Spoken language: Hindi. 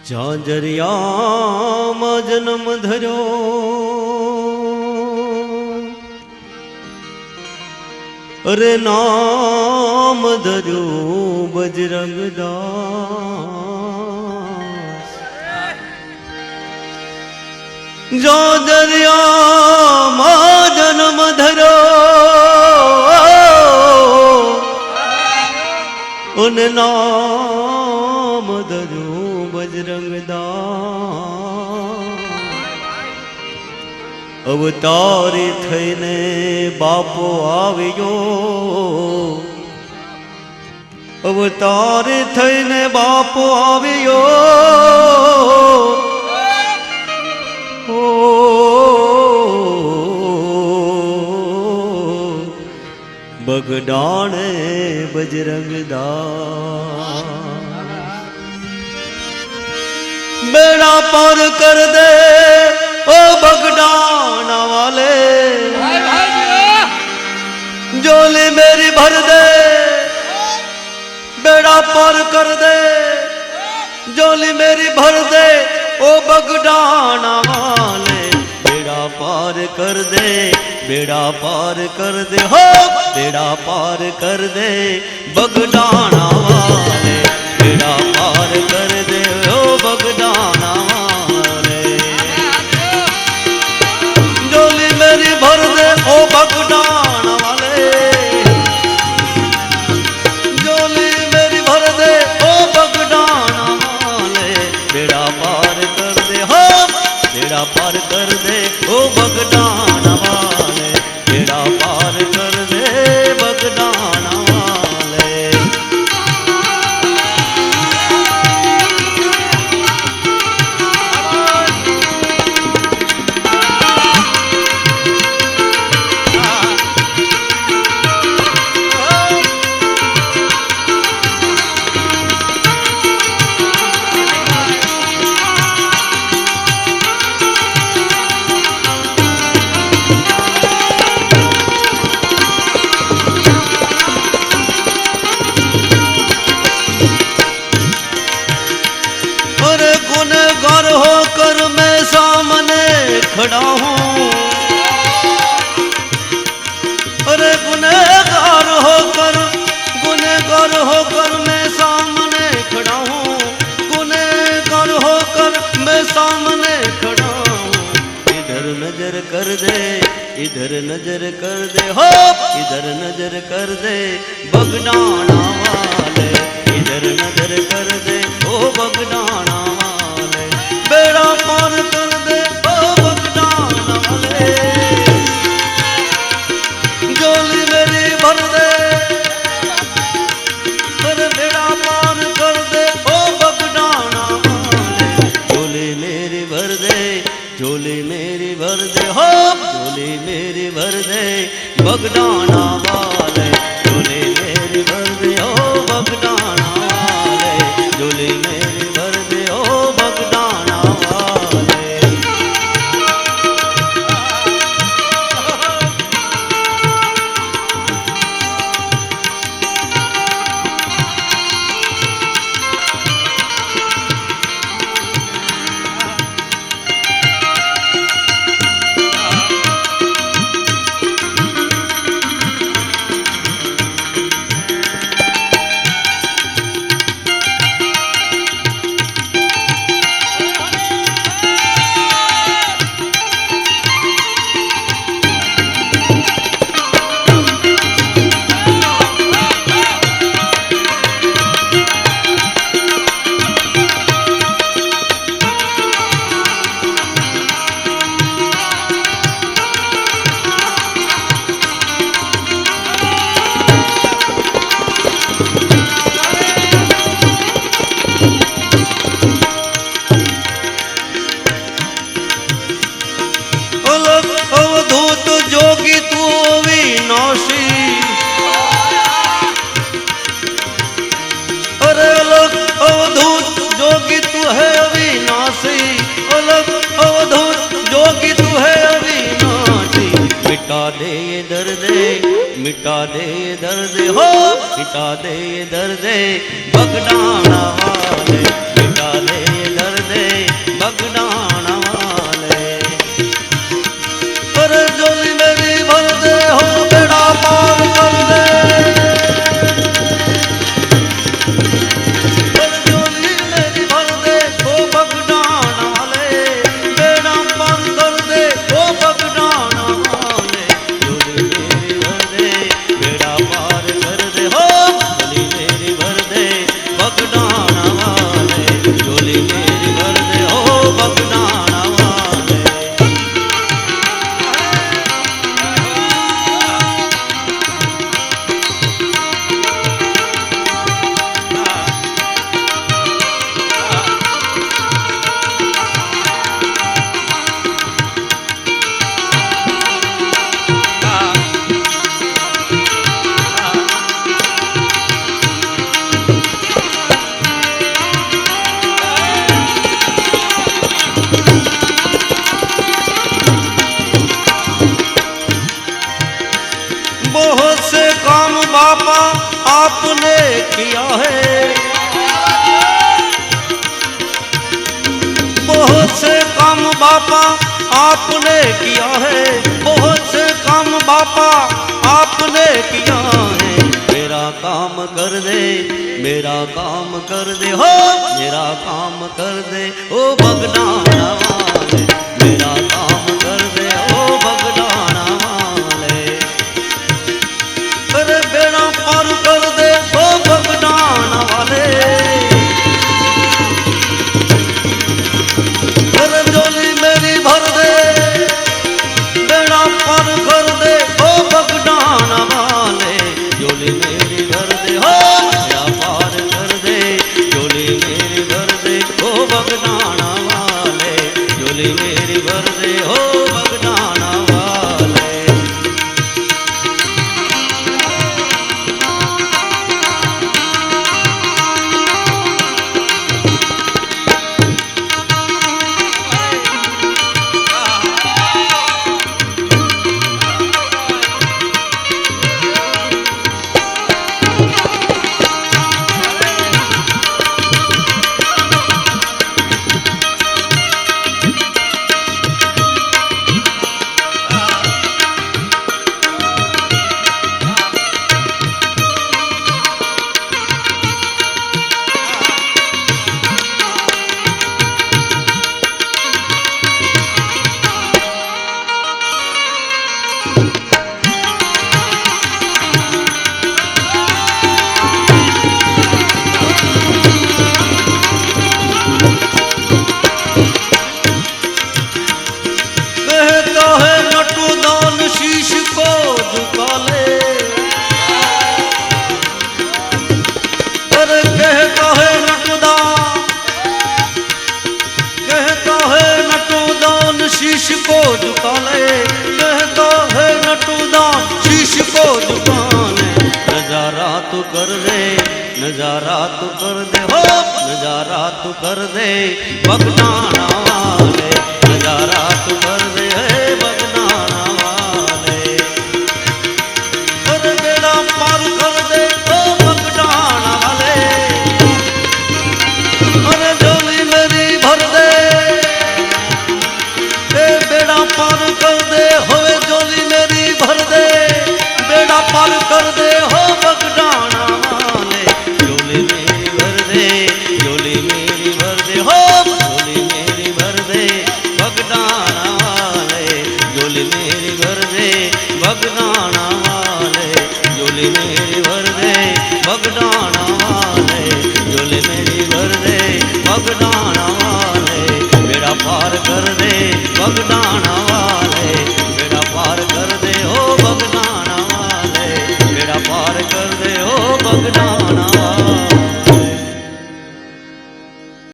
ઝાંઝરિયામાં જન્મ ધર્યો અરે નામ ધર્યું બજરંગદાસ ઝાંઝરિયામાં જન્મ ધર્યો અને નામ ધર્યું બજરંગદાસ અવતારી થઈને બાપો આવ્યો અવતારી થઈને બાપો આવ્યો ઓ બગડાણે બજરંગદાસ बेड़ा पार कर दे ओ बगडाना वाले जोली मेरी भर दे बेड़ा पार कर दे जोली मेरी भर दे ओ बगडाना वाले बेड़ा पार कर दे बेड़ा पार कर दे हो बेड़ा पार कर दे बगडाना वाले बेड़ा पार कर दे ओ बगडाना वाले जोली मेरी भर दे ओ बगडाना वाले जोली मेरी भर दे ओ बगडाना वाले बेड़ा पार कर दे हो बेड़ा पार कर दे ओ बगडाना वाले बेड़ा पार कर दे बगडाना वाले खड़ा हूँ अरे गुनहगार होकर मैं सामने खड़ा हूँ गुनहगार होकर मैं सामने खड़ा हूँ इधर नजर कर दे इधर नजर कर दे हो इधर नजर कर दे बगडाना वाले इधर नजर कर दे ओ बगडाना वाले बेड़ा पार कर दे जोली मेरी भर दे अरे बेड़ा पार कर दे ओ बगडाना वाले जोली मेरी भर दे जोली मेरी भर दे हो जोली मेरी भर दे बगडाना वाले जोली मेरी भर दे ओ बगडाना वाले जोली मेरी भर दे ओ बगडाना वाले मिटा दे दर्द हो मिटा दे दर्द बगडाना वाले मिटा दे दर्द बापा आपने किया है, बहुत से काम बापा आपने किया है। मेरा काम कर दे, मेरा काम कर दे हो, मेरा काम कर दे ओ बगदाना वाले, मेरा काम कर दे ओ बगदाना वाले। अरे बेड़ा पार कर दे ओ बगदाना वाले। अरे झोली मेरी भर दे, बेड़ा पार कर दे ओ बगदाना वाले। झोली मेरी भर दे हो, बेड़ा पार कर दे, झोली मेरी भर दे ओ बगदाना वाले। झोली मेरी भर दे हो बगदाना वाले। शीश को झुका ले, अरे कहता है नटुदान, कहता है नटुदान शीश को झुका ले, कहता है नटुदान शीश को झुका ले। नजारा तू कर दे, नजारा तू कर दे हो, नजारा तू कर दे बगदाना वाले। नजारा तू कर दे है बगदाना वाले। अरे बेड़ा पार कर दे ओ बगदाना वाले। अरे झोली मेरी भर दे, बेड़ा पार कर दे होवे झोली मेरी भर दे। बेड़ा पार कर दे हो बगदाना वाले। झोली मेरी भर दे, झोली मेरी भर दे हो, झोली मेरी भर दे बगदाना वाले। झोली मेरी भर दे बगदाना वाले। झोली मेरी भर दे बगदाना वाले। झोली मेरी भर दे बगदाना वाले। बेड़ा पार कर दे बगदाना वाले।